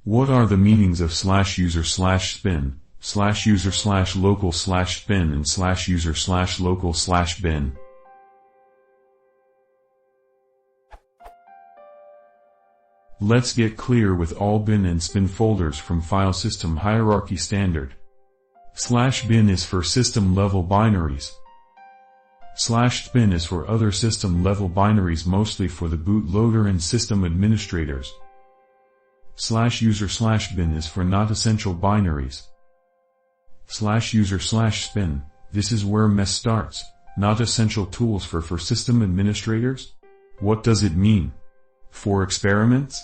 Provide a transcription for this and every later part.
What are the meanings of /user/spin, /user/local/spin and /user/local/bin? Let's get clear with all bin and spin folders from file system hierarchy standard. /bin is for system level binaries. /spin is for other system level binaries, mostly for the bootloader and system administrators. /user/bin is for not essential binaries. /user/spin, this is where mess starts, not essential tools for system administrators? What does it mean? For experiments?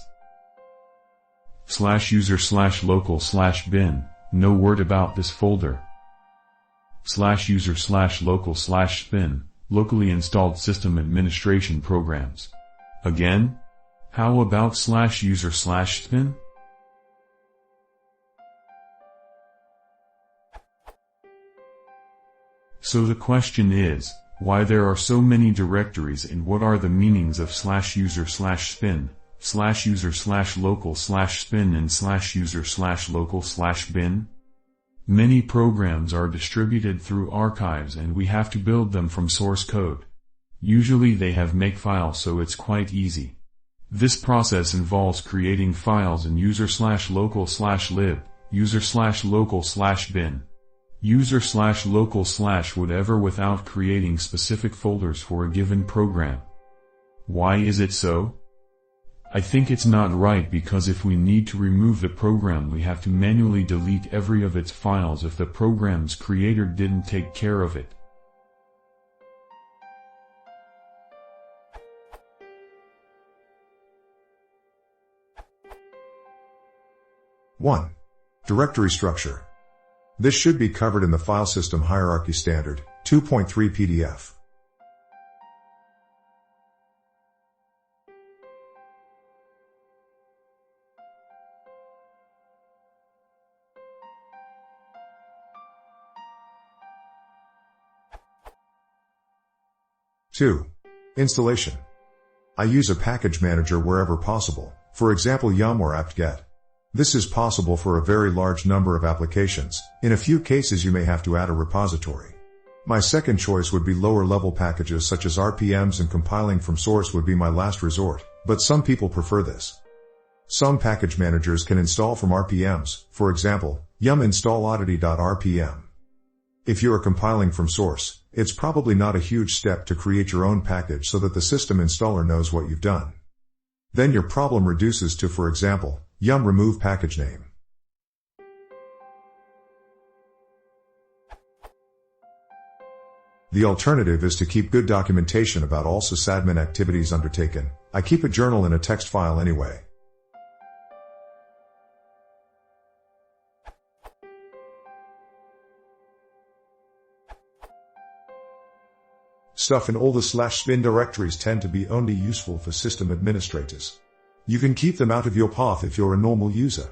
/user/local/bin, no word about this folder. /user/local/spin, locally installed system administration programs. Again? How about /user/spin? So the question is, why there are so many directories and what are the meanings of /user/spin, /user/local/spin and /user/local/bin? Many programs are distributed through archives and we have to build them from source code. Usually they have makefile, so it's quite easy. This process involves creating files in user/local/lib, user/local/bin, user/local/whatever without creating specific folders for a given program. Why is it so? I think it's not right because if we need to remove the program we have to manually delete every of its files if the program's creator didn't take care of it. One. Directory structure. This should be covered in the File System Hierarchy Standard 2.3 PDF. Two. Installation. I use a package manager wherever possible, for example yum or apt-get. This is possible for a very large number of applications. In a few cases you may have to add a repository. My second choice would be lower level packages such as RPMs, and compiling from source would be my last resort, but some people prefer this. Some package managers can install from RPMs, for example, yum install oddity.rpm. If you are compiling from source, it's probably not a huge step to create your own package so that the system installer knows what you've done. Then your problem reduces to, for example, yum remove package name. The alternative is to keep good documentation about all sysadmin activities undertaken. I keep a journal in a text file anyway. Stuff in all the /spin directories tend to be only useful for system administrators. You can keep them out of your path if you're a normal user.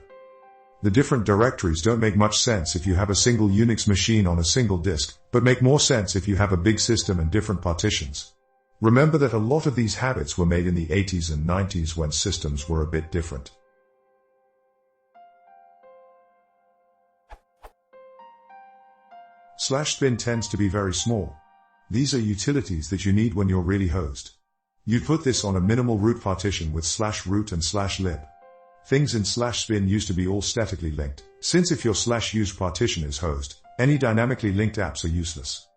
The different directories don't make much sense if you have a single Unix machine on a single disk, but make more sense if you have a big system and different partitions. Remember that a lot of these habits were made in the 80s and 90s when systems were a bit different. /spin tends to be very small. These are utilities that you need when you're really hosed. You'd put this on a minimal root partition with /root and /lib. Things in /spin used to be all statically linked, since if your /use partition is hosed, any dynamically linked apps are useless.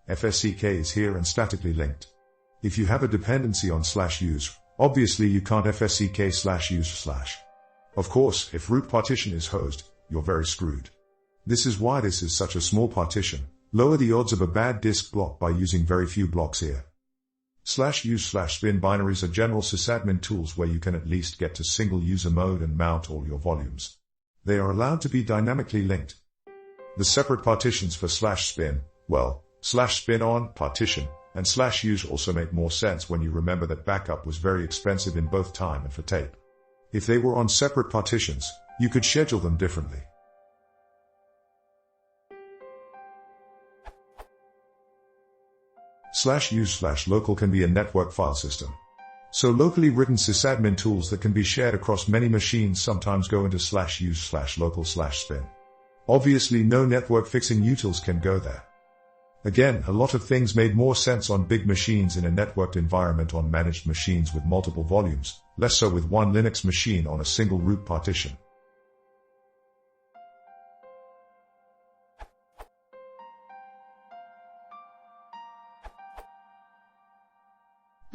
FSCK is here and statically linked. If you have a dependency on /use, obviously you can't FSCK /use/. Of course, if root partition is hosed, you're very screwed. This is why this is such a small partition. Lower the odds of a bad disk block by using very few blocks here. /use/spin binaries are general sysadmin tools where you can at least get to single user mode and mount all your volumes. They are allowed to be dynamically linked. The separate partitions for /spin, well, /spin on, partition, and /use also make more sense when you remember that backup was very expensive in both time and for tape. If they were on separate partitions, you could schedule them differently. /use/local can be a network file system. So locally written sysadmin tools that can be shared across many machines sometimes go into /use/local/spin. Obviously no network fixing utils can go there. Again, a lot of things made more sense on big machines in a networked environment on managed machines with multiple volumes, less so with one Linux machine on a single root partition.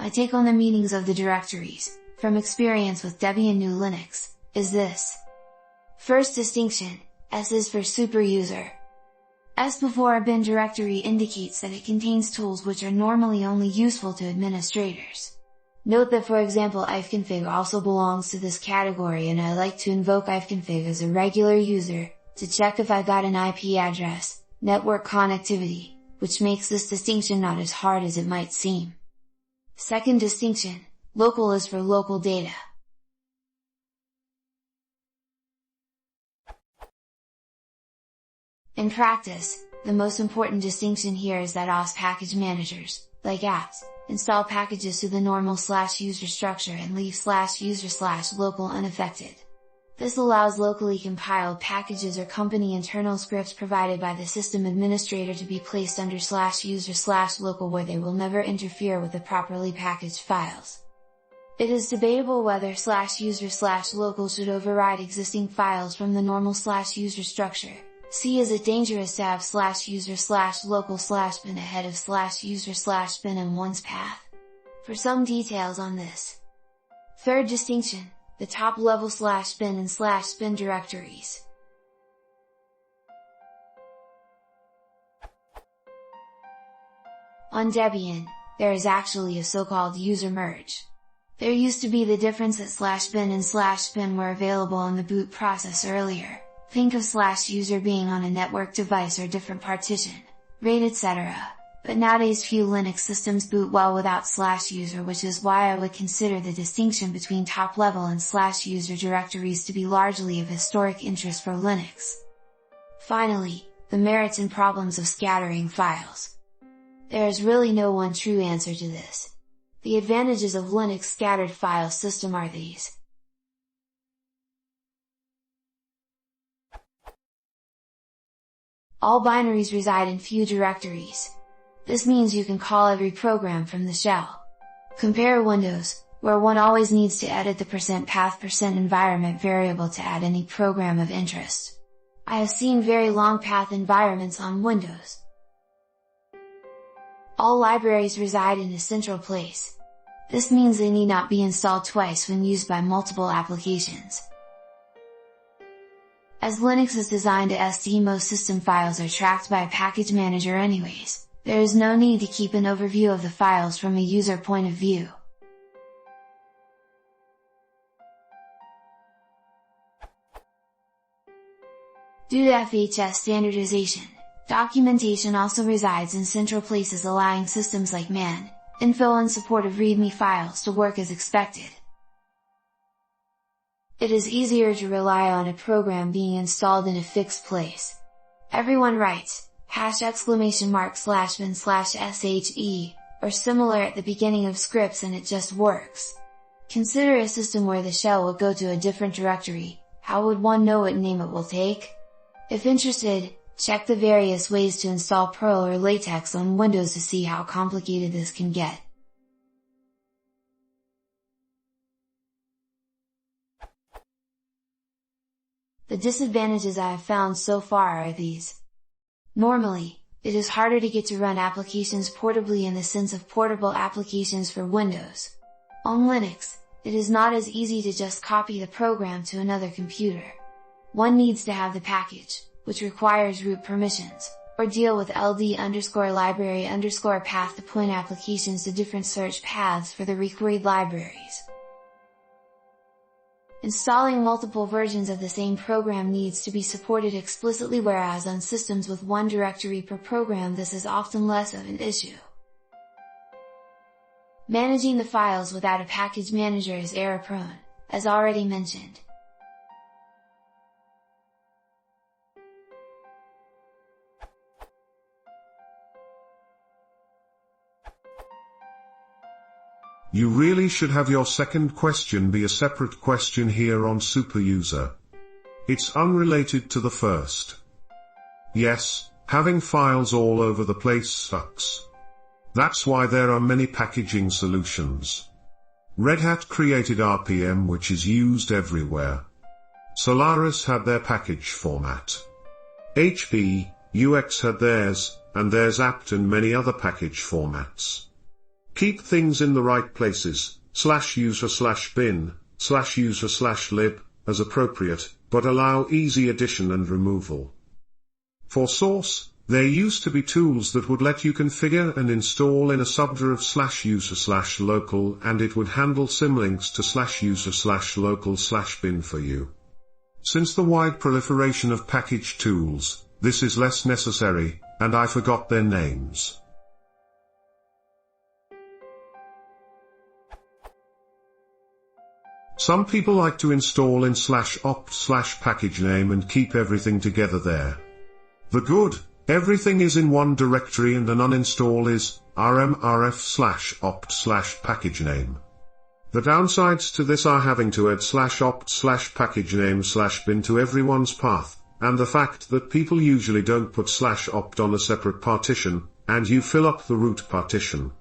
My take on the meanings of the directories, from experience with Debian GNU Linux, is this. First distinction, S is for superuser. S before a bin directory indicates that it contains tools which are normally only useful to administrators. Note that for example ifconfig also belongs to this category, and I like to invoke ifconfig as a regular user, to check if I got an IP address, network connectivity, which makes this distinction not as hard as it might seem. Second distinction, local is for local data. In practice, the most important distinction here is that OS package managers, like apps, install packages to the normal /user structure and leave /user/local unaffected. This allows locally compiled packages or company internal scripts provided by the system administrator to be placed under /user/local, where they will never interfere with the properly packaged files. It is debatable whether /user/local should override existing files from the normal /user structure. See, is it dangerous to have /user/local/bin ahead of /user/bin in one's path? For some details on this. Third distinction, the top level /bin and /bin directories. On Debian, there is actually a so-called user merge. There used to be the difference that /bin and /bin were available in the boot process earlier. Think of /user being on a network device or different partition, RAID etc. But nowadays few Linux systems boot well without /user, which is why I would consider the distinction between top level and /user directories to be largely of historic interest for Linux. Finally, the merits and problems of scattering files. There is really no one true answer to this. The advantages of Linux scattered file system are these. All binaries reside in few directories. This means you can call every program from the shell. Compare Windows, where one always needs to edit the %path %environment variable to add any program of interest. I have seen very long path environments on Windows. All libraries reside in a central place. This means they need not be installed twice when used by multiple applications. As Linux is designed to SD, most system files are tracked by a package manager anyways. There is no need to keep an overview of the files from a user point of view. Due to FHS standardization, documentation also resides in central places, allowing systems like man, info and support of README files to work as expected. It is easier to rely on a program being installed in a fixed place. Everyone writes !/bin/she or similar at the beginning of scripts and it just works. Consider a system where the shell will go to a different directory. How would one know what name it will take? If interested, check the various ways to install Perl or LaTeX on Windows to see how complicated this can get. The disadvantages I have found so far are these. Normally, it is harder to get to run applications portably in the sense of portable applications for Windows. On Linux, it is not as easy to just copy the program to another computer. One needs to have the package, which requires root permissions, or deal with ld_library_path to point applications to different search paths for the requeried libraries. Installing multiple versions of the same program needs to be supported explicitly, whereas on systems with one directory per program this is often less of an issue. Managing the files without a package manager is error-prone, as already mentioned. You really should have your second question be a separate question here on superuser. It's unrelated to the first. Yes, having files all over the place sucks. That's why there are many packaging solutions. Red Hat created RPM, which is used everywhere. Solaris had their package format. HP, UX had theirs, and there's apt and many other package formats. Keep things in the right places, /user/bin, /user/lib, as appropriate, but allow easy addition and removal. For source, there used to be tools that would let you configure and install in a subdir of /user/local, and it would handle symlinks to /user/local/bin for you. Since the wide proliferation of package tools, this is less necessary, and I forgot their names. Some people like to install in /opt/packagename and keep everything together there. The good, everything is in one directory, and an uninstall is rmrf/opt/packagename. The downsides to this are having to add /opt/packagename/bin to everyone's path, and the fact that people usually don't put /opt on a separate partition, and you fill up the root partition.